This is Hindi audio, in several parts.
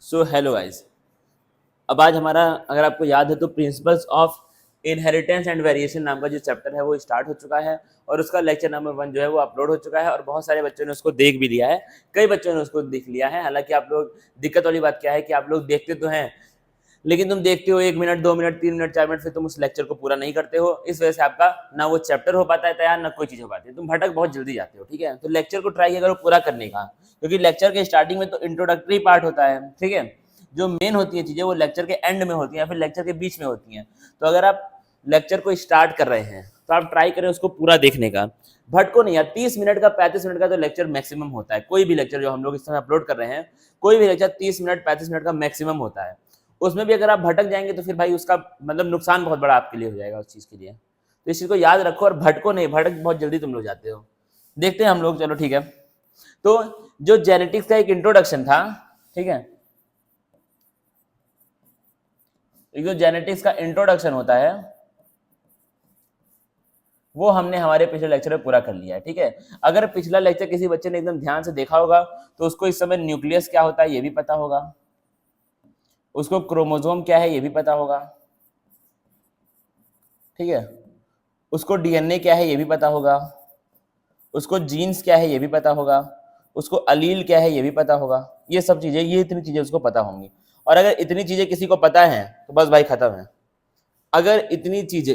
So hello guys. अब आज हमारा, अगर आपको याद है तो, principles of inheritance and variation नाम का जो चैप्टर है वो स्टार्ट हो चुका है और उसका लेक्चर नंबर 1 जो है वो अपलोड हो चुका है और बहुत सारे बच्चों ने उसको देख भी लिया है। कई बच्चों ने उसको देख लिया है। हालांकि आप लोग, दिक्कत वाली बात क्या है कि आप लोग देखते तो हैं, लेकिन तुम देखते हो 1 मिनट 2 मिनट 3 मिनट 4 मिनट, फिर तुम उस लेक्चर को पूरा नहीं करते हो। इस वजह से आपका ना वो चैप्टर हो पाता है तैयार, ना कोई चीज़ हो पाती है, तुम भटक बहुत जल्दी जाते हो। ठीक है, तो लेक्चर को ट्राई करो पूरा करने का, क्योंकि लेक्चर के स्टार्टिंग में तो इंट्रोडक्टरी पार्ट होता है। ठीक है, जो मेन होती है चीज़ें वो लेक्चर के एंड में होती हैं या फिर लेक्चर के बीच में होती हैं। तो अगर आप लेक्चर को स्टार्ट कर रहे हैं तो आप ट्राई करें उसको पूरा देखने का, भटको नहीं यार। 30 मिनट का 35 मिनट का तो लेक्चर मैक्सिमम होता है। कोई भी लेक्चर जो हम लोग इस समय अपलोड कर रहे हैं, कोई भी लेक्चर 30 मिनट 35 मिनट का मैक्सिमम होता है। उसमें भी अगर आप भटक जाएंगे तो फिर भाई उसका मतलब नुकसान बहुत बड़ा आपके लिए हो जाएगा उस चीज़ के लिए। तो इस चीज़ को याद रखो और भटको नहीं, भटक बहुत जल्दी तुम लोग जाते हो। देखते हैं हम लोग, चलो ठीक है। तो जो जेनेटिक्स का एक इंट्रोडक्शन था, ठीक है, जो जेनेटिक्स का इंट्रोडक्शन होता है वो हमने हमारे पिछले लेक्चर में पूरा कर लिया है। ठीक है, अगर पिछला लेक्चर किसी बच्चे ने एकदम ध्यान से देखा होगा तो उसको इस समय न्यूक्लियस क्या होता है ये भी पता होगा, उसको क्रोमोसोम क्या है ये भी पता होगा। ठीक है, उसको डीएनए क्या है ये भी पता होगा, उसको जीन्स क्या है ये भी पता होगा, उसको अलील क्या है ये भी पता होगा। ये सब चीजें, ये इतनी चीजें उसको पता होंगी। और अगर इतनी चीजें किसी को पता है तो बस भाई खत्म है। अगर इतनी चीजें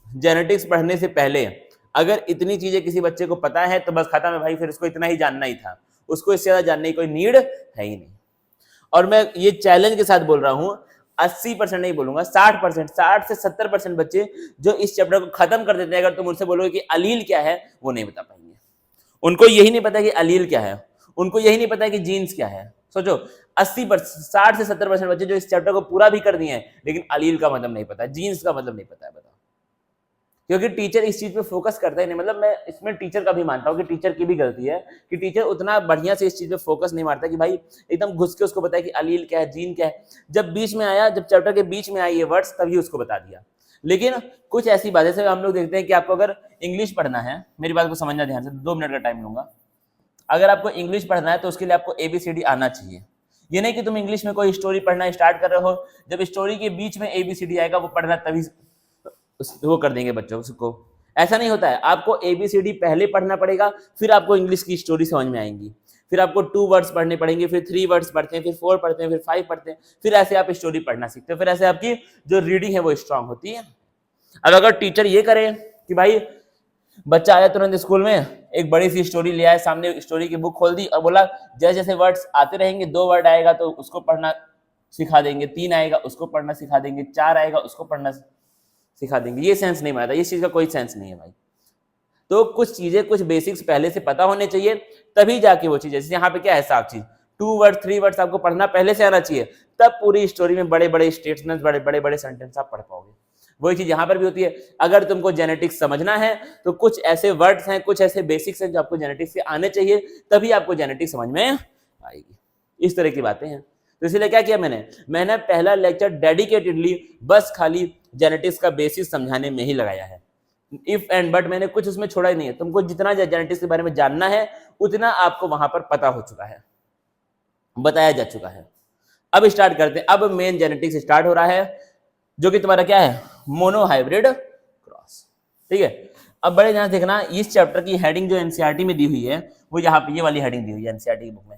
जेनेटिक्स पढ़ने से पहले, अगर इतनी चीजें किसी बच्चे को पता है तो बस खत्म है भाई, फिर उसको इतना ही जानना ही था, उसको इससे ज्यादा जानने की कोई नीड है ही नहीं। और मैं ये चैलेंज के साथ बोल रहा हूं, 80% नहीं बोलूंगा, 60%, 60 से 70% बच्चे जो इस चैप्टर को खत्म कर देते हैं, अगर तुम उनसे बोलोगे कि अलील क्या है, वो नहीं बता पाएंगे। उनको यही नहीं पता कि अलील क्या है, उनको यही नहीं पता कि जीन्स क्या है। सोचो, 80%, 60 से 70% बच्चे जो इस चैप्टर को पूरा भी कर दिए हैं, लेकिन अलील का मतलब नहीं पता, जीन्स का मतलब नहीं पता है। बताओ, क्योंकि टीचर इस चीज पे फोकस करता ही नहीं। मतलब मैं इसमें टीचर का भी मानता हूँ कि टीचर की भी गलती है कि टीचर उतना बढ़िया से इस चीज पे फोकस नहीं मारता कि भाई एकदम घुस के उसको बताए कि अलील क्या है, जीन क्या है। जब बीच में आया, जब चैप्टर के बीच में आई ये वर्ड्स, तभी उसको बता दिया। लेकिन कुछ ऐसी बातें से हम लोग देखते हैं कि आपको अगर इंग्लिश पढ़ना है, मेरी बात को समझना ध्यान से, 2 मिनट का टाइम लूंगा। अगर आपको इंग्लिश पढ़ना है तो उसके लिए आपको ABCD आना चाहिए। ये नहीं कि तुम इंग्लिश में कोई स्टोरी पढ़ना स्टार्ट कर रहे हो, जब स्टोरी के बीच में ABCD आएगा वो पढ़ना तभी वो कर देंगे बच्चों को। ऐसा नहीं होता है, आपको ABCD पहले पढ़ना पड़ेगा, फिर आपको इंग्लिश की स्टोरी समझ में आएंगी। फिर आपको 2 वर्ड्स पढ़ने पड़ेंगे, फिर 3 वर्ड्स पढ़ते हैं, फिर 4 पढ़ते हैं, फिर 5 पढ़ते हैं, फिर ऐसे आप स्टोरी पढ़ना सीखते हो, फिर ऐसे आपकी जो रीडिंग है वो स्ट्रांग होती है। अब अगर टीचर ये करे कि भाई बच्चा आया तुरंत स्कूल में, एक बड़ी सी स्टोरी ले आया सामने, स्टोरी की बुक खोल दी और बोला जैसे जैसे वर्ड्स आते रहेंगे, 2 वर्ड आएगा तो उसको पढ़ना सिखा देंगे, 3 आएगा उसको पढ़ना सिखा देंगे, 4 आएगा उसको पढ़ना सिखा देंगे, ये सेंस नहीं मानता, इस चीज का कोई सेंस नहीं है भाई। तो कुछ चीजें, कुछ बेसिक्स पहले से पता होने चाहिए, तभी जाके वो चीज, जैसे यहाँ पे क्या है, साफ चीज 2 वर्ड 3 वर्ड्स आपको पढ़ना पहले से आना चाहिए, तब पूरी स्टोरी में बड़े बड़े स्टेटमेंट्स, बड़े बड़े सेंटेंस आप पढ़ पाओगे। वही चीज यहाँ पर भी होती है। अगर तुमको जेनेटिक्स समझना है तो कुछ ऐसे वर्ड्स हैं, कुछ ऐसे बेसिक्स हैं जो आपको जेनेटिक्स से आने चाहिए, तभी आपको जेनेटिक्स समझ में आएगी। इस तरह की बातें हैं। तो इसलिए क्या किया मैंने पहला लेक्चर डेडिकेटेडली बस खाली जेनेटिक्स का बेसिस समझाने में ही लगाया है। इफ एंड बट मैंने कुछ उसमें छोड़ा ही नहीं है। तुमको जितना जेनेटिक्स के बारे में जानना है उतना आपको वहां पर पता हो चुका है, बताया जा चुका है। अब स्टार्ट करते हैं। अब मेन जेनेटिक्स स्टार्ट हो रहा है, जो कि तुम्हारा क्या है, मोनोहाइब्रिड क्रॉस। ठीक है, अब बड़े ध्यान से देखना, इस चैप्टर की हेडिंग जो एनसीईआरटी में दी हुई है वो यहाँ पे ये वाली हेडिंग दी हुई है एनसीईआरटी की बुक में।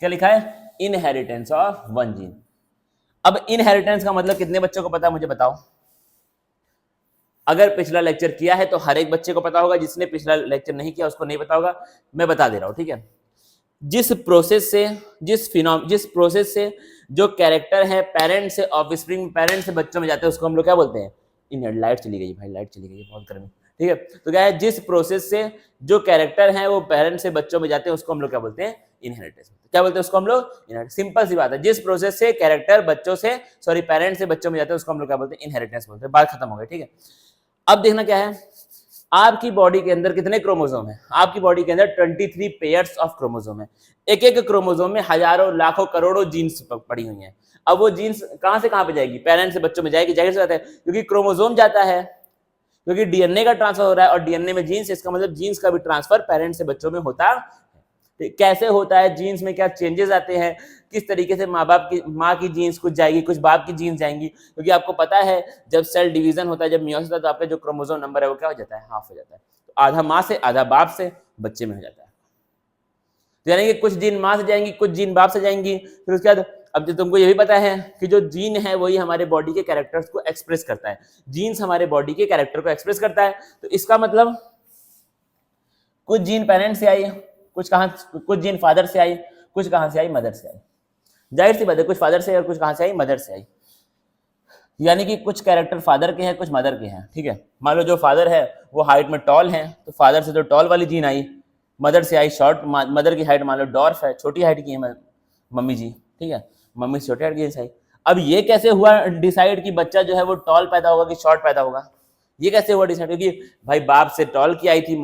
क्या लिखा है, इनहेरिटेंस ऑफ वन जीन। अब इनहेरिटेंस का मतलब कितने बच्चों को पता है मुझे बताओ। अगर पिछला लेक्चर किया है तो हर एक बच्चे को पता होगा, जिसने पिछला लेक्चर नहीं किया उसको नहीं पता होगा। मैं बता दे रहा हूं, ठीक है। जिस प्रोसेस से जो कैरेक्टर है पेरेंट से ऑफस्प्रिंग, पेरेंट से बच्चों में जाते हैं, उसको हम लोग क्या बोलते हैं, इन लाइट चली गई भाई, लाइट चली गई, बहुत गर्मी। ठीक है, तो क्या है, जिस प्रोसेस से जो कैरेक्टर है वो पेरेंट से बच्चों में जाते हैं उसको हम लोग क्या बोलते हैं, इनहेरिटेंस। क्या बोलते हैं उसको हम लोग, इनहेरिटेंस। सिंपल सी बात है, जिस प्रोसेस से कैरेक्टर बच्चों से, सॉरी पेरेंट से बच्चों में जाते हैं उसको हम लोग क्या बोलते हैं, इनहेरिटेंस बोलते हैं। बात खत्म हो गई। ठीक है, अब देखना क्या है, आपकी बॉडी के अंदर कितने क्रोमोसोम है। आपकी बॉडी के अंदर 23 पेयर्स ऑफ क्रोमोसोम है। एक एक क्रोमोसोम में हजारों लाखों करोड़ों जीन्स पड़ी हुई हैं। अब वो जीन्स कहां से कहां पे जाएगी, पेरेंट्स से बच्चों में जाएगी, जाहिर सी बात है, क्योंकि क्रोमोसोम जाता है, क्योंकि डीएनए का ट्रांसफर हो रहा है और डीएनए में जीन्स, इसका मतलब जीन्स का भी ट्रांसफर पेरेंट्स से बच्चों में होता है। कैसे होता है, जीन्स में क्या चेंजेस आते हैं, किस तरीके से माँ की जीन्स कुछ जाएगी, कुछ बाप की जीन्स जाएंगी, क्योंकि आपको पता है जब सेल डिवीजन होता है, जब मियोसिस होता है, तो आपका जो क्रोमोसोम नंबर है वो क्या हो जाता है, हाफ हो जाता है। तो आधा माँ से आधा बाप से बच्चे में हो जाता है। तो यानी कि कुछ जीन माँ से जाएंगी, कुछ जीन बाप से जाएंगी। फिर उसके बाद अब जो तुमको ये भी पता है कि जो जीन है वही हमारे बॉडी के कैरेक्टर्स को एक्सप्रेस करता है, जीन्स हमारे बॉडी के कैरेक्टर को एक्सप्रेस करता है। तो इसका मतलब कुछ जीन पेरेंट्स से आई, कुछ जीन फादर से आई, कुछ कहां से आई, मदर से आई। जाहिर सी बात है, कुछ फादर से और कुछ कहां से आई, मदर से आई। यानी कि कुछ कैरेक्टर फादर के हैं, कुछ मदर के हैं। ठीक है, मान लो जो फादर है वो हाइट में टॉल है, तो फादर से तो टॉल वाली जीन आई, मदर से आई शॉर्ट। मदर की हाइट मान लो डॉर्फ है, छोटी हाइट की है मम्मी जी। ठीक है, मम्मी से छोटी हाइट की जीन्स आई। अब ये कैसे हुआ डिसाइड कि बच्चा जो है वो टॉल पैदा होगा कि शॉर्ट पैदा होगा, ये कैसे हुआ डिसाइड? क्योंकि भाई बाप से टॉल की आई थी,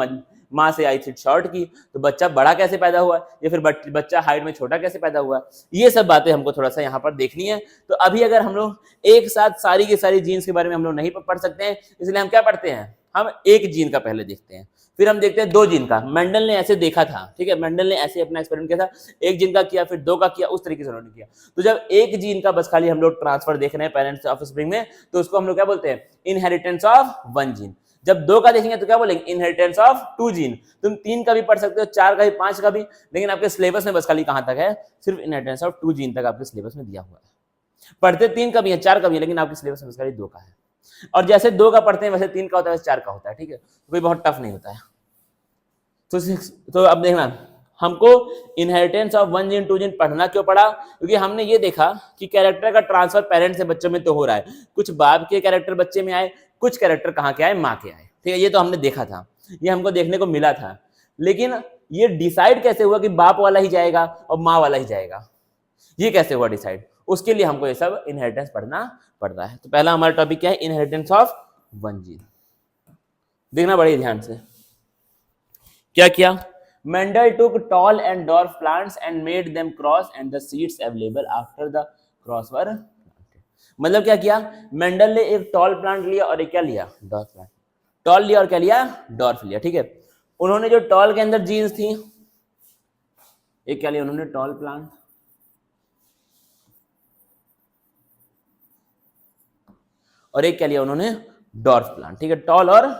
माँ से आई थी शॉर्ट की, तो बच्चा बड़ा कैसे पैदा हुआ, या फिर बच्चा हाइट में छोटा कैसे पैदा हुआ, ये सब बातें हमको थोड़ा सा यहाँ पर देखनी है। तो अभी अगर हम लोग एक साथ सारी की सारी जीन्स के बारे में हम लोग नहीं पढ़ सकते हैं, इसलिए हम क्या पढ़ते हैं, हम एक जीन का पहले देखते हैं, फिर हम देखते हैं दो जीन का। मेंडल ने ऐसे देखा था, ठीक है, मेंडल ने ऐसे अपना एक्सपेरिमेंट किया था, एक जीन का किया, फिर दो का किया, उस तरीके से उन्होंने किया। तो जब एक जीन का बस खाली हम लोग ट्रांसफर देख रहे हैं पेरेंट्स ऑफ स्प्रिंग में, तो उसको हम लोग क्या बोलते हैं, इनहेरिटेंस ऑफ वन जीन। जब दो का देखेंगे तो क्या बोलेंगे, इनहेरिटेंस ऑफ टू जीन। तुम तीन का भी पढ़ सकते हो, चार का भी, पांच का भी, लेकिन आपके सिलेबस में बस खाली कहां तक है, सिर्फ इनहेरिटेंस ऑफ टू जीन तक आपके सिलेबस में दिया हुआ है। पढ़ते तीन का भी है, चार का भी है, लेकिन आपके सिलेबस में बस खाली दो का है। और जैसे दो का पढ़ते हैं वैसे तीन का होता है, वैसे चार का होता है। ठीक है, कोई बहुत टफ नहीं होता है। तो अब देखना, हमको inheritance of one gene to gene पढ़ना क्यों पड़ा, क्योंकि हमने ये देखा कि कैरेक्टर का ट्रांसफर पेरेंट्स से बच्चों में तो हो रहा है, कुछ बाप के कैरेक्टर बच्चे में आए, कुछ कैरेक्टर कहाँ के आए, माँ के आए। ठीक है, ये तो हमने देखा था, ये हमको देखने को मिला था। लेकिन ये डिसाइड कैसे हुआ कि बाप वाला ही जाएगा और माँ वाला ही जाएगा, ये कैसे हुआ डिसाइड, उसके लिए हमको ये सब इनहेरिटेंस पढ़ना पड़ रहा है। तो पहला हमारा टॉपिक क्या है, इनहेरिटेंस ऑफ वन जीन। देखना बड़े ध्यान से, क्या किया, Mendel took tall and dwarf plants and made them cross and the seeds available after the cross were planted। मतलब क्या किया, मेंडल ने एक टॉल प्लांट लिया और एक क्या लिया, डॉर्फ प्लांट। टॉल लिया और क्या लिया, डॉर्फ लिया। ठीक है, उन्होंने जो टॉल के अंदर जीन्स थी, एक क्या लिया उन्होंने, टॉल प्लांट, और एक क्या लिया उन्होंने, डॉर्फ प्लांट। ठीक है, टॉल और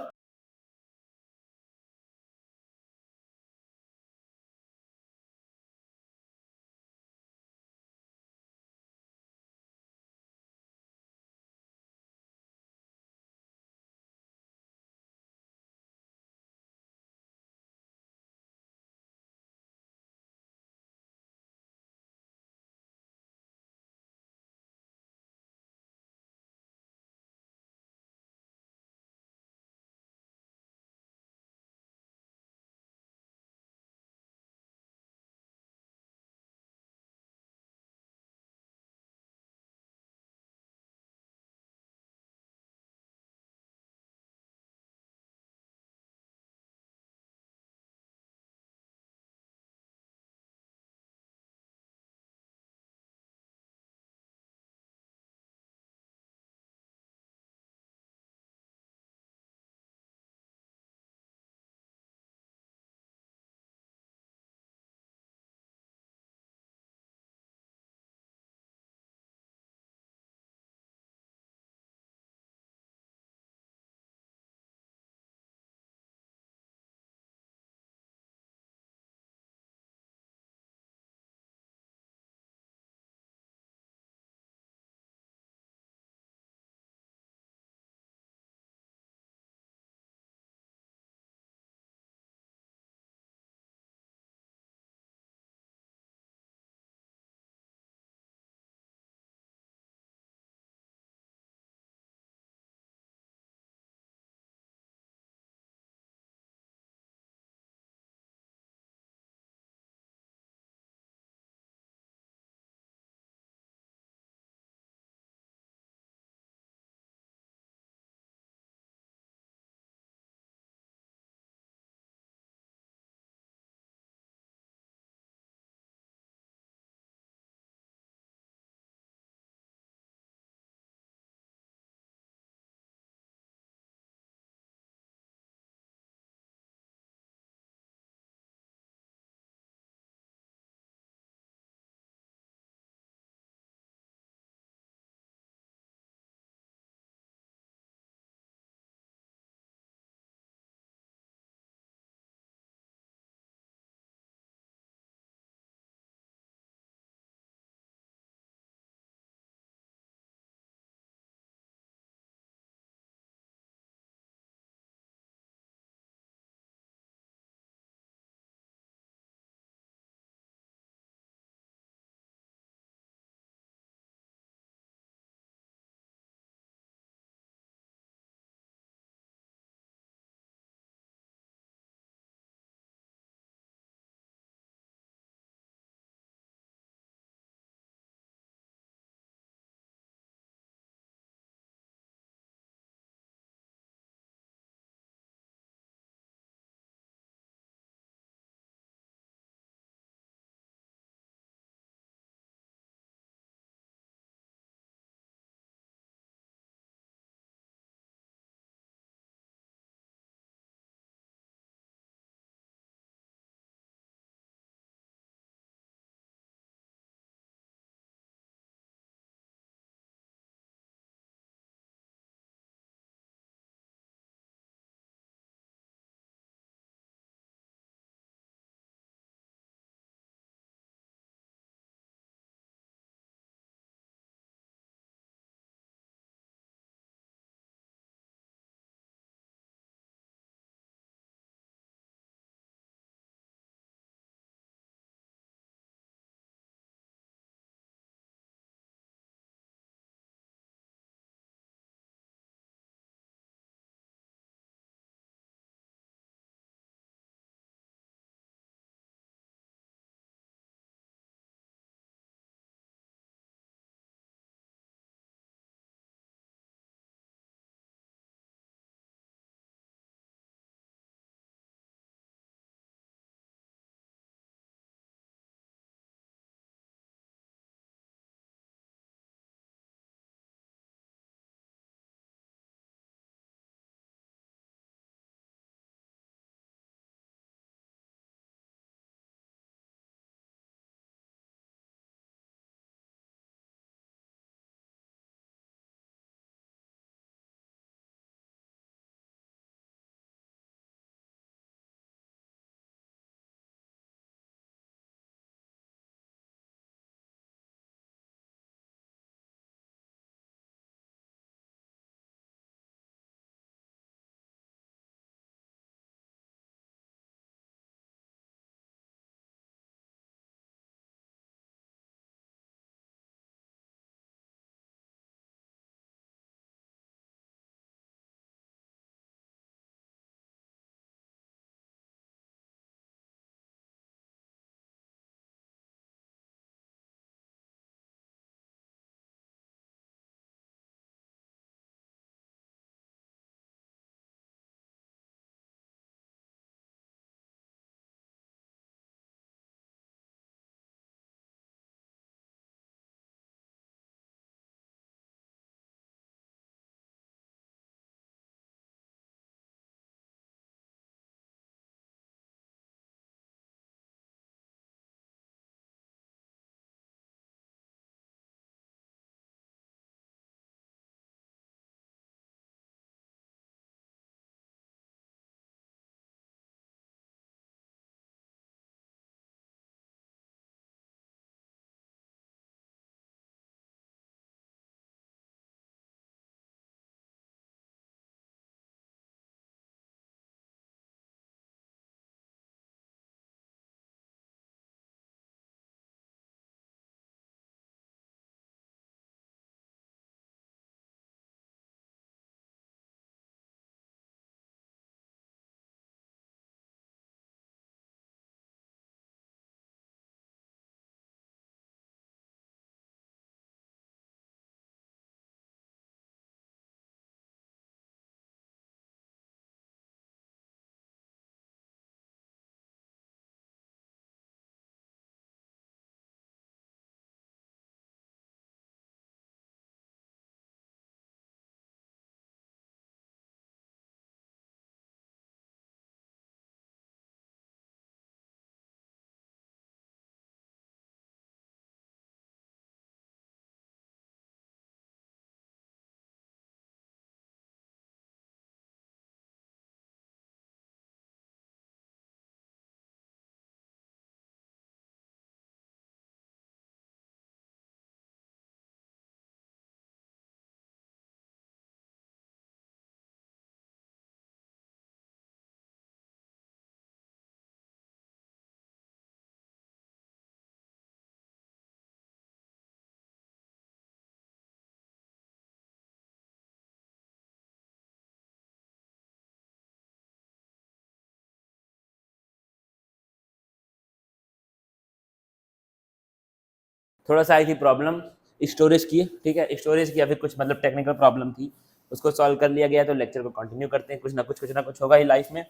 थोड़ा सा आई थी प्रॉब्लम स्टोरेज की, ठीक है, स्टोरेज की या फिर कुछ मतलब टेक्निकल प्रॉब्लम थी, उसको सॉल्व कर लिया गया। तो लेक्चर को कंटिन्यू करते हैं, कुछ ना कुछ होगा ही लाइफ में,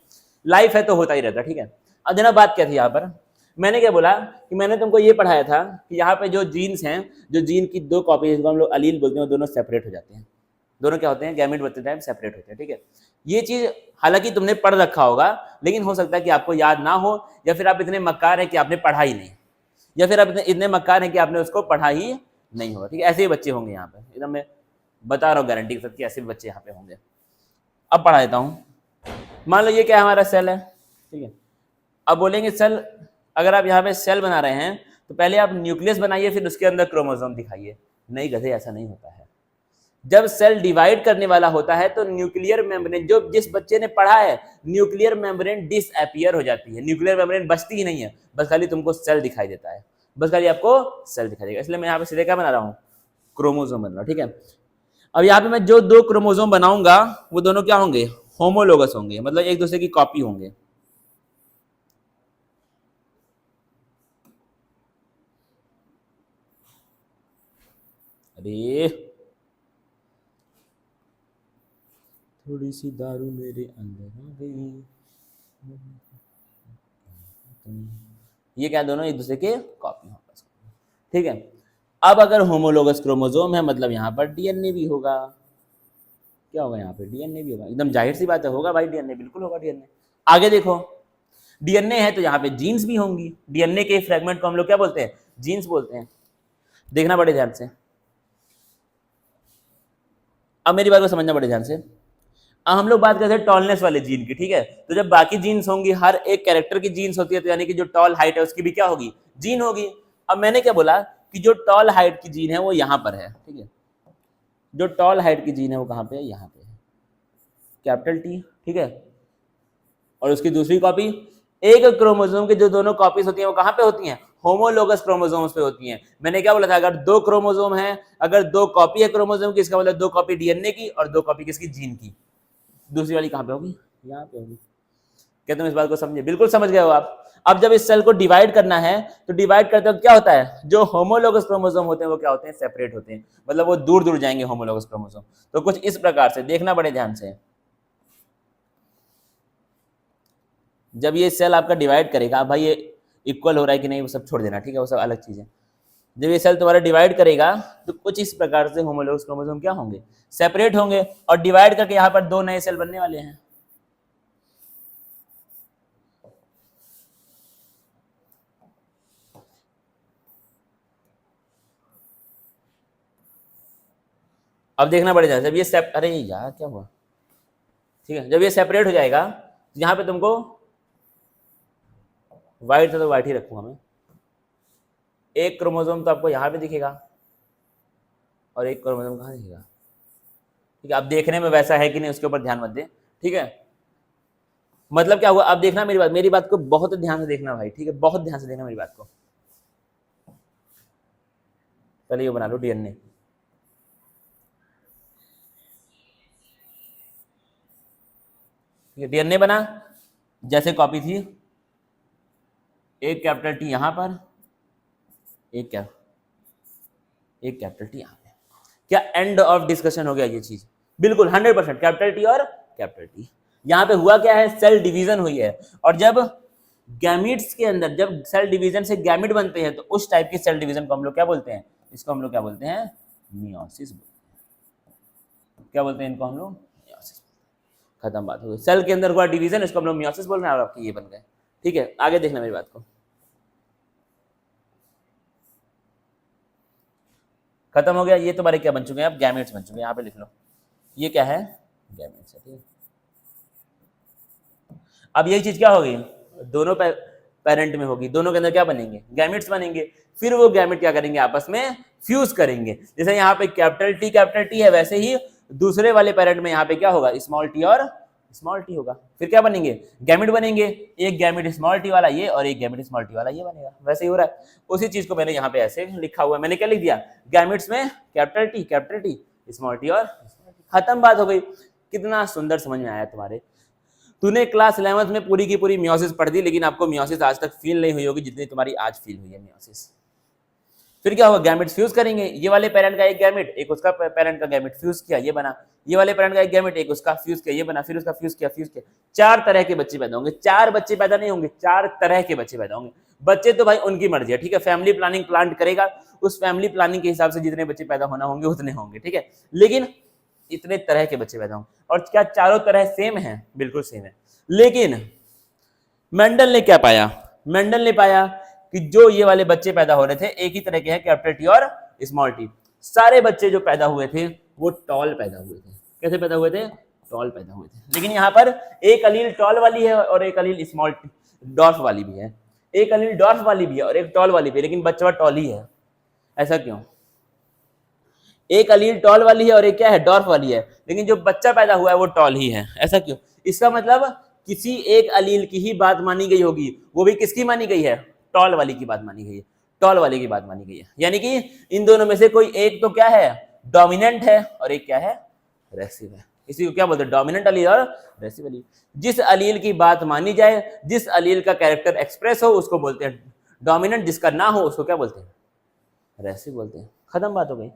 लाइफ है तो होता ही रहता है, ठीक है। अब देना बात क्या थी यहाँ पर, मैंने क्या बोला कि मैंने तुमको ये पढ़ाया था कि यहाँ पे जो जीन्स हैं, जो जीन की दो कॉपी जिसको हम लोग अलील बोलते हैं, दोनों सेपरेट हो जाते हैं, दोनों क्या होते हैं, गैमेट बनते टाइम सेपरेट होते हैं, ठीक है। ये चीज हालांकि तुमने पढ़ रखा होगा, लेकिन हो सकता है कि आपको याद ना हो, या फिर आप इतने मक्कार हैं कि आपने पढ़ा ही नहीं, या फिर आप इतने मक्कार हैं कि आपने उसको पढ़ा ही नहीं होगा, ठीक है। ऐसे ही बच्चे होंगे यहाँ पे, एकदम मैं बता रहा हूँ गारंटी के साथ कि ऐसे भी बच्चे यहाँ पे होंगे। अब पढ़ा देता हूँ, मान लो ये क्या हमारा सेल है, ठीक है। अब बोलेंगे सेल, अगर आप यहाँ पे सेल बना रहे हैं तो पहले आप न्यूक्लियस बनाइए, फिर उसके अंदर क्रोमोसोम दिखाइए। नहीं गधे, ऐसा नहीं होता है। जब सेल डिवाइड करने वाला होता है तो न्यूक्लियर मेम्ब्रेन, जो जिस बच्चे ने पढ़ा है, न्यूक्लियर मेम्ब्रेन डिसअपियर हो जाती है, न्यूक्लियर मेम्ब्रेन बचती ही नहीं है, बस खाली तुमको सेल दिखाई देता है, बस खाली आपको सेल दिखाई देगा। इसलिए मैं यहाँ पे सीधे क्या बना रहा हूँ, क्रोमोसोम बन रहा हूँ, ठीक है। अब यहाँ पे मैं जो दो क्रोमोसोम बनाऊंगा वो दोनों क्या होंगे, होमोलोगस होंगे, मतलब एक दूसरे की कॉपी होंगे। अरे थोड़ी सी दारू मेरे अंदर आ गई, ये क्या, दोनों एक दूसरे के कॉपी होंगे, ठीक है। अब अगर होमोलोगस क्रोमोसोम है मतलब यहाँ पर डीएनए भी होगा। क्या होगा यहाँ पे, डीएनए भी होगा, एकदम जाहिर सी बात है, होगा भाई डीएनए, बिल्कुल होगा डीएनए। आगे देखो, डीएनए है तो यहाँ पे जीन्स भी होंगी, डीएनए के फ्रेगमेंट को हम लोग क्या बोलते हैं, जीन्स बोलते हैं। देखना बड़े ध्यान से, अब मेरी बात को समझना बड़े ध्यान से। अब हम लोग बात करते हैं टॉलनेस वाले जीन की, ठीक है। तो जब बाकी जीन्स होंगी, हर एक कैरेक्टर की जीन्स होती है, तो यानी कि जो टॉल हाइट है उसकी भी क्या होगी, जीन होगी। अब मैंने क्या बोला कि जो टॉल हाइट की जीन है वो यहाँ पर है, ठीक है। जो टॉल हाइट की जीन है वो कहाँ पे है, यहाँ पे है, कैपिटल टी, ठीक है। और उसकी दूसरी कॉपी, एक क्रोमोसोम के जो दोनों कॉपीज होती हैं वो कहाँ पे होती हैं, होमोलोगस क्रोमोसोम्स पे होती हैं। मैंने क्या बोला था, अगर दो क्रोमोसोम है, अगर दो कॉपी है क्रोमोसोम की, इसका मतलब दो कॉपी डीएनए की और दो कॉपी किसकी, जीन की। दूसरी वाली कहाँ पे होगी, यहाँ पे होगी। क्या तुम इस बात को समझे, बिल्कुल समझ गए हो आप। अब जब इस सेल को डिवाइड करना है तो डिवाइड करते वक्त क्या होता है, जो होमोलोगस क्रोमोसोम होते हैं वो क्या होते हैं, सेपरेट होते हैं, मतलब वो दूर दूर जाएंगे होमोलोगस क्रोमोसोम। तो कुछ इस प्रकार से देखना बड़े ध्यान से, जब ये सेल आपका डिवाइड करेगा, भाई ये इक्वल हो रहा है कि नहीं वो सब छोड़ देना, ठीक है, वो सब अलग चीज है। जब ये सेल तुम्हारा डिवाइड करेगा तो कुछ इस प्रकार से होमोलोगस क्रोमोसोम क्या होंगे, सेपरेट होंगे, और डिवाइड करके यहाँ पर दो नए सेल बनने वाले हैं। अब देखना बड़े ध्यान से, जब ये अरे यार क्या हुआ, ठीक है, जब ये सेपरेट हो जाएगा तो यहाँ पे तुमको व्हाइट था तो व्हाइट ही रखूंगा मैं, एक क्रोमोसोम तो आपको यहाँ पे दिखेगा और एक क्रोमोसोम कहाँ दिखेगा, ठीक है। अब देखने में वैसा है कि नहीं उसके ऊपर ध्यान मत दे, ठीक है। मतलब क्या हुआ, अब देखना मेरी बात को बहुत ध्यान से देखना भाई, ठीक है, बहुत ध्यान से देखना मेरी बात को। पहले ये बना लो डीएनए, डीएनए बना, जैसे कॉपी थी, एक कैपिटल टी यहां पर, एक कैपिटल टी यहां पे। क्या एंड ऑफ डिस्कशन हो गया ये चीज, बिल्कुल 100% कैपिटल टी और कैपिटल टी। यहां पे हुआ क्या है, सेल डिवीजन हुई है, और जब गैमीट्स के अंदर जब सेल डिवीजन से गैमीट बनते हैं तो उस टाइप की सेल डिवीजन को हम लोग क्या बोलते हैं, इसको हम लोग क्या बोलते हैं, मियोसिस बोलते हैं। क्या बोलते हैं इनको हम लोग, मियोसिस। खत्म बात हो गई, सेल के अंदर हुआ डिवीजन, इसको हम लोग मियोसिस बोल रहे हैं, और आपके ये बन गए, ठीक है। आगे देखना मेरी बात को, खत्म हो गया। ये तुम्हारे क्या बन चुके हैं, अब गैमेट्स बन चुके हैं, यहाँ पे लिख लो, ये क्या है, गैमेट्स है, ठीक है। अब यही चीज क्या होगी, दोनों पेरेंट में होगी, दोनों के अंदर क्या बनेंगे, गैमेट्स बनेंगे। फिर वो गैमेट क्या करेंगे, आपस में फ्यूज करेंगे। जैसे यहाँ पे कैपिटल टी है, वैसे ही दूसरे वाले पेरेंट में यहाँ पे क्या होगा, स्मॉल टी और स्मॉल टी होगा। फिर क्या बनेंगे, गैमेट बनेंगे, एक गैमेट स्मॉल टी वाला ये और एक गैमेट स्मॉल टी वाला ये बनेगा। वैसे ही हो रहा है, उसी चीज को मैंने यहाँ पे ऐसे लिखा हुआ है। मैंने क्या लिख दिया, गैमेट्स में कैपिटल टी स्मॉल टी और खत्म, बात हो गई। कितना सुंदर समझ में आया तुम्हारे। तूने क्लास 11th में पूरी की पूरी मियोसिस पढ़ दी, लेकिन आपको मियोसिस आज तक फील नहीं हुई होगी जितनी तुम्हारी आज फील हुई है मियोसिस। फिर क्या होगा, गैमेट्स फ्यूज करेंगे, ये वाले पेरेंट का एक गैमेट एक उसका पेरेंट का गैमेट फ्यूज किया, ये बना, ये वाले पेरेंट का एक गैमेट एक उसका फ्यूज किया, ये बना, फिर उसका फ्यूज किया, 4 तरह के बच्चे पैदा होंगे। 4 बच्चे पैदा नहीं होंगे, 4 तरह के बच्चे पैदा होंगे। बच्चे तो भाई उनकी मर्जी है, ठीक है, फैमिली प्लानिंग प्लान करेगा, उस फैमिली प्लानिंग के हिसाब से जितने बच्चे पैदा होना होंगे उतने होंगे, ठीक है, लेकिन इतने तरह के बच्चे पैदा होंगे। और क्या चारों तरह सेम है? बिल्कुल सेम है। लेकिन मेंडल ने क्या पाया? मेंडल ने पाया कि जो ये वाले बच्चे पैदा हो रहे थे एक ही तरह के हैं, कैपिटल टी और स्मॉल टी। सारे बच्चे जो पैदा हुए थे वो टॉल पैदा हुए थे। कैसे पैदा हुए थे? टॉल पैदा हुए थे। लेकिन यहाँ पर एक अलील टॉल वाली है और एक अलील स्मॉल डॉर्फ वाली भी है, एक अलील डॉर्फ वाली भी है और एक टॉल वाली भी है, लेकिन बच्चा टॉल ही है। ऐसा क्यों? एक अलील टॉल वाली है और एक क्या है, डॉर्फ वाली है, लेकिन जो बच्चा पैदा हुआ है वो टॉल ही है। ऐसा क्यों? इसका मतलब किसी एक अलील की ही बात मानी गई होगी, वो भी किसकी मानी गई है? टॉल वाली की बात मानी गई है, टॉल वाली की बात मानी गई है। यानी कि इन दोनों में से कोई एक तो क्या है, डोमिनेंट है, और एक क्या है, रेसिव है। इसी को क्या बोलते हैं? डोमिनेंट अलील और रेसिव अलील। जिस अलील की बात मानी जाए, जिस अलील का कैरेक्टर एक्सप्रेस हो उसको बोलते हैं डोमिनेंट, जिसका ना हो उसको क्या बोलते हैं? रेसिव बोलते हैं। खत्म बात हो गई।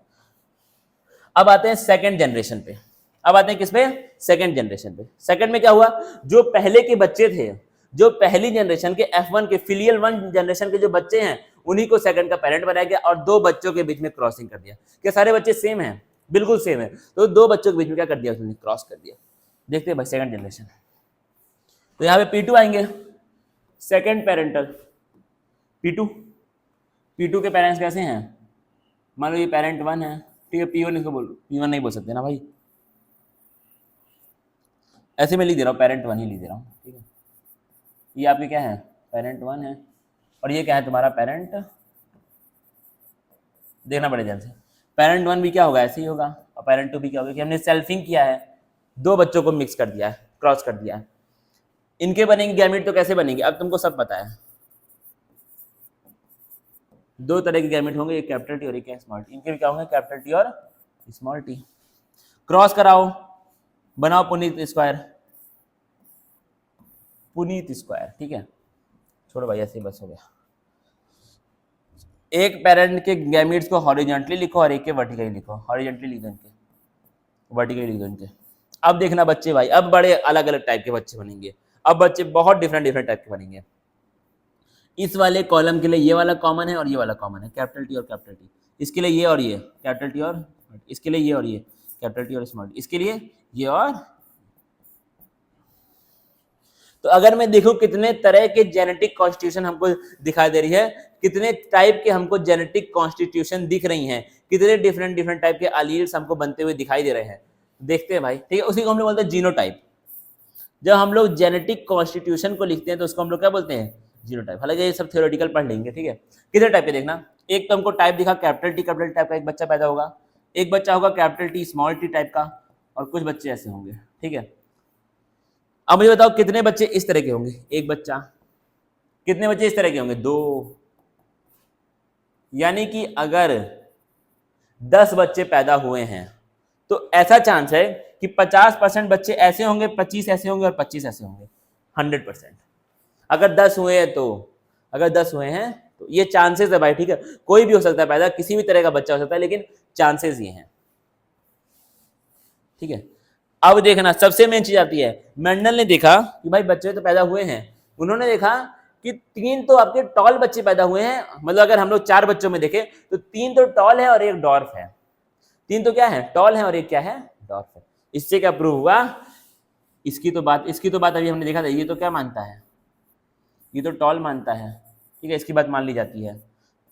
अब आते हैं सेकंड जनरेशन पे। अब आते हैं किस पे? सेकंड जनरेशन पे। सेकंड में क्या हुआ, जो पहले के बच्चे थे, जो पहली जनरेशन के F1 के फिलियल 1 जनरेशन के जो बच्चे हैं, उन्हीं को सेकंड का पेरेंट बनाया गया और 2 बच्चों के बीच में क्रॉसिंग कर दिया। क्या सारे बच्चे सेम हैं? बिल्कुल सेम है, तो 2 बच्चों के बीच में क्या कर दिया, उसने क्रॉस कर दिया। देखते हैं भाई सेकंड जनरेशन। तो यहाँ पे P2 आएंगे, सेकंड पेरेंटल P2 के पेरेंट्स कैसे हैं? मान लो ये पेरेंट 1 है, ठीक है, P1 इसको बोल, P1 नहीं बोल सकते ना भाई, ऐसे में लिख दे रहा हूँ, पेरेंट 1 ही लिख दे रहा हूँ, ठीक है। ये आपके क्या है, पेरेंट 1 है, और ये क्या है तुम्हारा पेरेंट, देखना पड़ेगा ध्यान से, पेरेंट 1 भी क्या होगा, ऐसे ही होगा, और पेरेंट 2 भी क्या होगा, कि हमने सेल्फिंग किया है, 2 बच्चों को मिक्स कर दिया है, क्रॉस कर दिया है। इनके बनेंगे गैमेट तो कैसे बनेंगे, अब तुमको सब पता है। 2 तरह के गैमेट होंगे, एक कैपिटल टी और एक स्मॉल टी। इनके भी क्या होंगे, कैपिटल टी और स्मॉल टी। क्रॉस कराओ, बनाओ पुनीत स्क्वायर, पुनीत स्क्वायर, ठीक है। छोड़ो भाई, ऐसे बस हो गया। एक पेरेंट के गैमेट्स को हॉरिजॉन्टली लिखो और एक के वर्टिकली लिखो, हॉरिजॉन्टली लिख दो इनके, वर्टिकली लिख दो इनके। अब देखना बच्चे भाई, अब बड़े अलग अलग टाइप के बच्चे बनेंगे, अब बच्चे बहुत डिफरेंट टाइप के बनेंगे। इस वाले कॉलम के लिए ये वाला कॉमन है और ये वाला कॉमन है, कैपिटल टी और कैपिटल टी। इसके लिए ये और ये कैपिटल टी, और इसके लिए ये और ये कैपिटल टी और स्मॉल टी, इसके लिए ये और। तो अगर मैं देखूं कितने तरह के जेनेटिक कॉन्स्टिट्यूशन हमको दिखाई दे रही है, कितने टाइप के हमको जेनेटिक कॉन्स्टिट्यूशन दिख रही हैं, कितने डिफरेंट टाइप के अलील्स हमको बनते हुए दिखाई दे रहे हैं, देखते हैं भाई, ठीक है। उसी को हम लोग बोलते हैं जीनोटाइप। जब हम लोग जेनेटिक कॉन्स्टिट्यूशन को लिखते हैं तो उसको हम लोग क्या बोलते हैं, जीनोटाइप। हालांकि ये सब थ्योरेटिकल पढ़ लेंगे, ठीक है। कितने टाइप के देखना, एक तो हमको टाइप दिखा कैपिटल टी कैपिटल टाइप का एक बच्चा पैदा होगा, एक बच्चा होगा capital T small T type का, और कुछ बच्चे ऐसे होंगे, ठीक है। अब मुझे बताओ कितने बच्चे इस तरह के होंगे, एक बच्चा, कितने बच्चे इस तरह के होंगे, 2। यानी कि अगर 10 बच्चे पैदा हुए हैं तो ऐसा चांस है कि 50% बच्चे ऐसे होंगे, 25 ऐसे होंगे और 25 ऐसे होंगे, 100%। अगर 10 हुए हैं तो ये चांसेस है भाई, ठीक है। कोई भी हो सकता है पैदा, किसी भी तरह का बच्चा हो सकता है, लेकिन चांसेस ये हैं, ठीक है। अब देखना सबसे मेन चीज आती है, मेंडल ने देखा कि भाई बच्चे तो पैदा हुए हैं, उन्होंने देखा कि 3 तो आपके टॉल बच्चे पैदा हुए हैं, मतलब अगर हम लोग 4 बच्चों में देखें तो 3 तो टॉल है और एक डॉर्फ है, 3 तो क्या है, टॉल है और एक क्या है, डॉर्फ है। इससे क्या प्रूव हुआ, इसकी तो बात अभी हमने देखा था, ये तो क्या मानता है, ये तो टॉल मानता है, ठीक है, इसकी बात मान ली जाती है।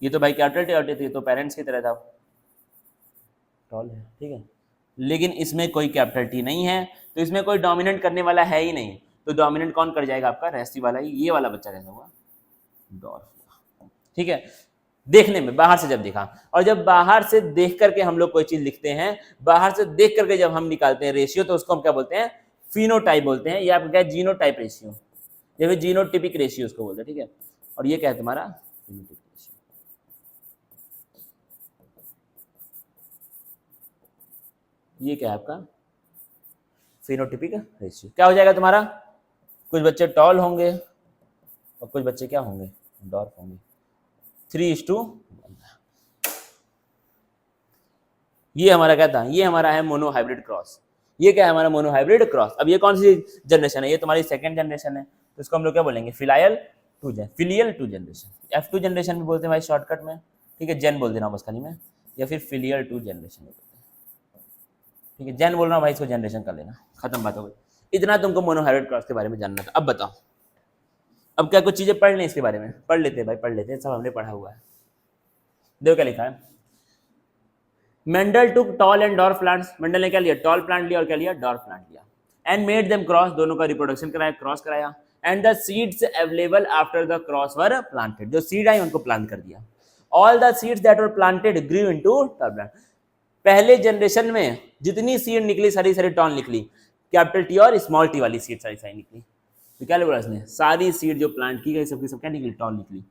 ये तो भाई कैपिटल टी तो पेरेंट्स की तरह था, टॉल है, ठीक है। लेकिन इसमें कोई कैपिटल टी नहीं है, तो इसमें कोई डोमिनेंट करने वाला है ही नहीं, तो डोमिनेंट कौन कर जाएगा, आपका रेसिव वाला ही, ये वाला बच्चा कैसा हुआ, डॉर्फ हुआ, ठीक है। देखने में बाहर से जब देखा, और जब बाहर से देख करके हम लोग कोई चीज लिखते हैं, बाहर से देख करके जब हम निकालते हैं रेशियो, तो उसको हम क्या बोलते हैं, फिनोटाइप बोलते हैं, या क्या जीनोटाइप रेशियो, या फिर जीनोटिपिक रेशियो उसको बोलते हैं, ठीक है। और ये क्या है तुम्हारा, फिनोटिपिक रेशियो। ये क्या है आपका, फिनोटिपिक रेशियो। क्या हो जाएगा तुम्हारा, कुछ बच्चे टॉल होंगे और कुछ बच्चे क्या होंगे, डॉर्फ होंगे, 3:1। ये हमारा क्या था, ये हमारा है मोनोहाइब्रिड क्रॉस। ये क्या है हमारा मोनोहाइब्रिड क्रॉस। अब ये कौन सी जनरेशन है, ये तुम्हारी सेकंड जनरेशन है, तो इसको हम लोग क्या बोलेंगे, filial to generation. F2 generation भी बोलते हैं भाई शॉर्टकट में, ठीक है, जेन बोल देना बस खाली में, या फिर फिलियल टू जनरेशन बोलते हैं, ठीक है, जेन बोल रहा हूँ भाई, इसको जनरेशन कर लेना, खत्म बात हो गई। इतना तुमको मोनोहाइब्रिड क्रॉस के बारे में जानना था। अब बताओ, अब क्या कुछ चीजें पढ़ लें इसके बारे में, पढ़ लेते हैं भाई, पढ़ लेते हैं, सब हमने पढ़ा हुआ है। देखो क्या लिखा है, Mendel took tall and dwarf plants, Mendel ने क्या लिया, टॉल प्लांट लिया और क्या लिया, डॉर्फ प्लांट लिया, एंड मेड देम क्रॉस, दोनों का रिप्रोडक्शन कराया, क्रॉस कराया, and the seeds available after the cross were planted, जो सीड आई उनको प्लांट कर दिया। All the seeds that were planted grew into tall plant, पहले जनरेशन में जितनी सीड निकली सारी सारी टॉल निकली, कैपिटल टी और स्मॉल टी वाली सीड सारी सारी निकली, तो क्या बोला इसने, सारी सीड जो प्लांट की गई सबकी सब क्या निकली, टॉल निकली।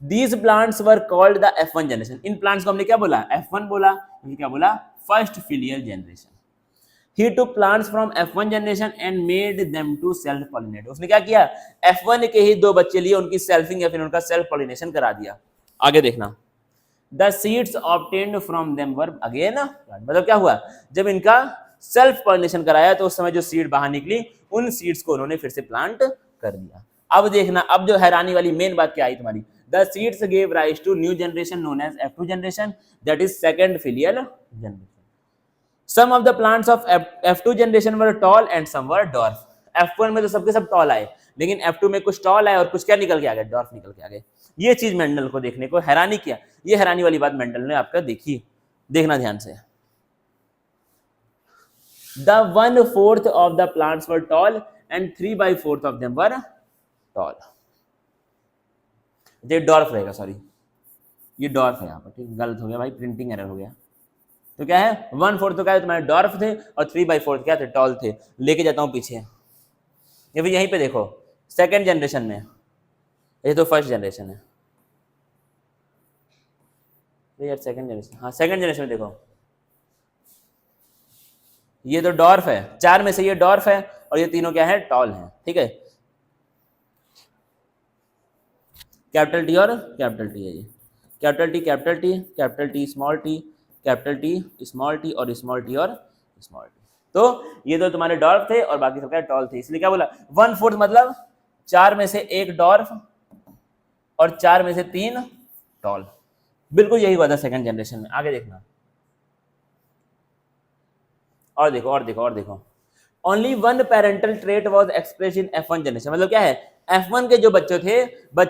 These plants were called the F1 generation, in plants को हमने क्या बोला, F1 बोला, क्या बोला, first filial generation. He took plants from F1 generation and made them to self pollinate, उसने क्या किया, F1 के ही दो बच्चे लिए, उनकी सेल्फिंग या फिर उनका सेल्फ पॉलिनेशन करा दिया। आगे देखना, The seeds obtained from them were again, मतलब क्या हुआ, जब इनका सेल्फ पॉलिनेशन कराया तो उस समय जो सीड बाहर निकली, उन सीड्स को उन्होंने फिर से प्लांट कर दिया। अब देखना, अब जो हैरानी वाली मेन बात क्या आई तुम्हारी, the seeds gave rise to new generation known as F2 generation, that is second filial generation. Some of the plants of F2 generation were tall and some were dwarf. F1 में तो सबके सब टॉल आए, लेकिन F2 में कुछ टॉल आए और कुछ क्या निकल के आ गए, डॉर्फ निकल के आ गए। ये चीज मेंडल को देखने को हैरानी किया, ये हैरानी वाली बात मेंडल ने आपका देखी, देखना ध्यान से। The 1/4 of the plants were tall and 3/4 of them were tall. ये डॉर्फ रहेगा, सॉरी ये डॉर्फ है यहाँ पर, ठीक, गलत हो गया भाई, प्रिंटिंग एरर हो गया। तो क्या है, 1/4 तो क्या है तुम्हारे डॉर्फ थे और 3/4 क्या थे, टॉल थे। लेके जाता हूँ पीछे, ये भी यहीं पे देखो, सेकंड जनरेशन में, ये तो फर्स्ट जनरेशन है यार, सेकंड जनरेशन, हाँ सेकंड जनरेशन में देखो, ये तो डॉर्फ है, चार में से ये डॉर्फ है और ये तीनों क्या है, टॉल है, ठीक है, कैपिटल टी और कैपिटल टी है ये, capital T capital T, capital T small T, capital T small T और स्मॉल टी और स्मॉल टी। तो ये तो तुम्हारे डॉर्फ थे और बाकी सब क्या टॉल थे, इसलिए क्या बोला 1/4 मतलब 4 में से 1 डॉर्फ और 4 में से 3 टॉल, बिल्कुल यही हुआ था सेकंड जनरेशन में। आगे देखना, और देखो और देखो और देखो, only one parental trait was express in F1 generation, मतलब क्या है, F1 के जो बच्चे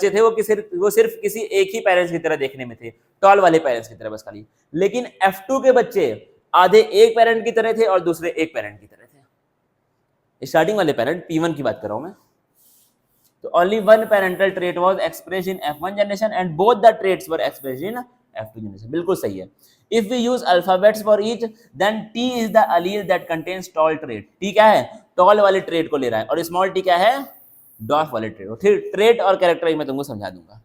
थे वो सिर्फ किसी एक ही पेरेंट्स की तरह देखने में थे, टॉल वाले पेरेंट्स की तरह बस खाली, लेकिन F2 के बच्चे आधे एक पेरेंट की तरह थे और दूसरे एक पेरेंट की तरह थे। स्टार्टिंग वाले पेरेंट P1 की बात कर रहा हूं मैं। तो only one parental trait was express in F1 generation and both the traits were express in F2 generation, बिल्कुल सही है। If we use alphabets for each, then T is the allele that contains tall trait. T क्या है, टॉल वाले ट्रेट को ले रहा है, और स्मॉल t क्या है, डॉर्फ वाले ट्रेट। फिर ट्रेट और कैरेक्टर मैं तुमको समझा दूंगा।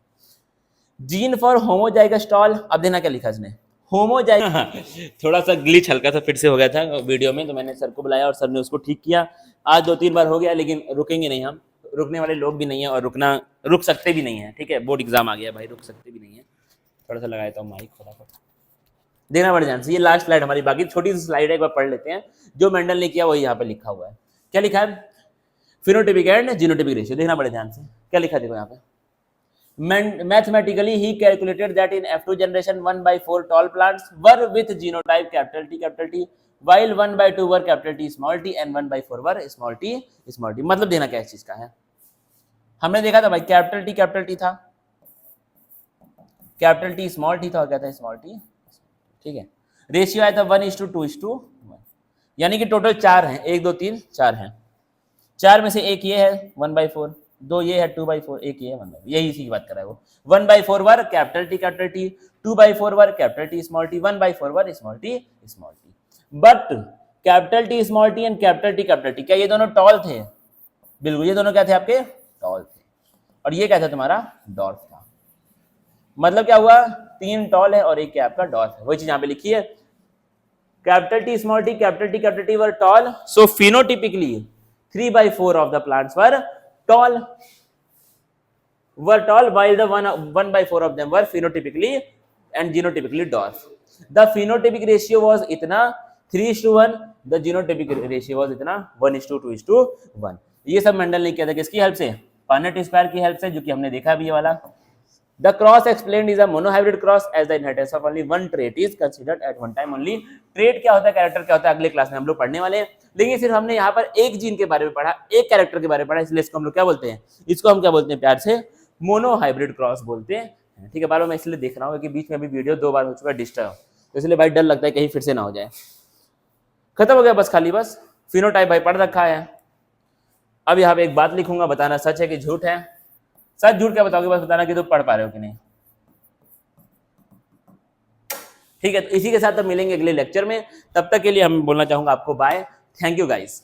जीन फॉर होमोजाइगस टॉल, अब देखना क्या लिखा इसने, होमोजाइगस थोड़ा सा ग्लिच हल्का सा फिर से हो गया था वीडियो में, तो मैंने सर को बुलाया और सर ने उसको ठीक किया। आज 2-3 बार हो गया, लेकिन रुकेंगे नहीं हम, रुकने वाले लोग भी नहीं है और रुक सकते भी नहीं है, ठीक है, बोर्ड एग्जाम आ गया भाई, रुक सकते भी नहीं है। थोड़ा सा लगाया था माइक फटाफट, देखना पड़ जाए। ये लास्ट स्लाइड हमारी, बाकी छोटी सी स्लाइड है, एक बार पढ़ लेते हैं। जो मेंडल ने किया वही यहाँ पे लिखा हुआ है। क्या लिखा है, फिनोटाइपिक एंड जीनोटाइपिक रेशियो, देखना पड़े ध्यान से क्या लिखा है, देखो यहाँ पे, mathematically he calculated that in F2 generation 1/4 tall plants were with genotype capital T while 1/2 were capital T small t and 1/4 were small t। मतलब देखना क्या इस चीज का है, हमने देखा था भाई कैपिटल T था, कैपिटल T स्मॉल t था और क्या था, स्मॉल t, ठीक है। रेशियो आया था 1:2:1, यानी कि टोटल 4 हैं, 1 2 3 4 हैं। 4 में से एक ये है 1/4, 2 ये है 2/4, एक ये है 1/4, यही इसी की बात कर रहा है वो। 1/4 were capital T, 2/4 were capital T small t, 1/4 were small t। But capital T small t and capital T क्या ये दोनों टॉल थे, बिल्कुल ये दोनों क्या थे आपके, टॉल थे, और ये क्या था तुम्हारा, डॉर्फ था। मतलब क्या हुआ, 3 टॉल है और एक क्या आपका डॉर्फ है, वही चीज यहाँ पे लिखी है, capital T small t capital T were toll, so phenotypically 3/4 of the plants were tall while the 1/4 of them were phenotypically and genotypically dwarf. The phenotypic ratio was इतना 3:1, द जीनोटाइपिक रेशियो वाज इतना 1:2:1। ये सब मेंडल ने किया था किसकी हेल्प से? पानेट स्क्वायर की हेल्प से, जो कि हमने देखा भी ये वाला। The cross explained is a monohybrid cross as the inheritance of only one trait is considered at one time only। trait क्या होता है, कैरेक्टर क्या होता है, अगले क्लास में हम लोग पढ़ने वाले हैं, लेकिन सिर्फ हमने यहाँ पर एक जीन के बारे में पढ़ा, एक कैरेक्टर के बारे में पढ़ा, इसलिए इसको हम लोग क्या बोलते हैं, इसको हम क्या बोलते हैं प्यार से, मोनोहाइब्रिड क्रॉस बोलते हैं। ठीक है, बार बार मैं इसलिए देख रहा हूँ कि बीच में अभी वीडियो 2 बार हो चुका है डिस्टर्ब, तो इसलिए भाई डर लगता है कहीं फिर से ना हो जाए। खत्म हो गया बस, खाली बस फिनोटाइप भाई पढ़ रखा है। अब यहाँ पे एक बात लिखूंगा, बताना सच है कि झूठ है। सच झूठ क्या बताओगे, बस बताना कि तुम पढ़ पा रहे हो कि नहीं। ठीक है, तो इसी के साथ अब मिलेंगे अगले लेक्चर में, तब तक के लिए हम बोलना चाहूंगा आपको बाय, थैंक यू गाइस।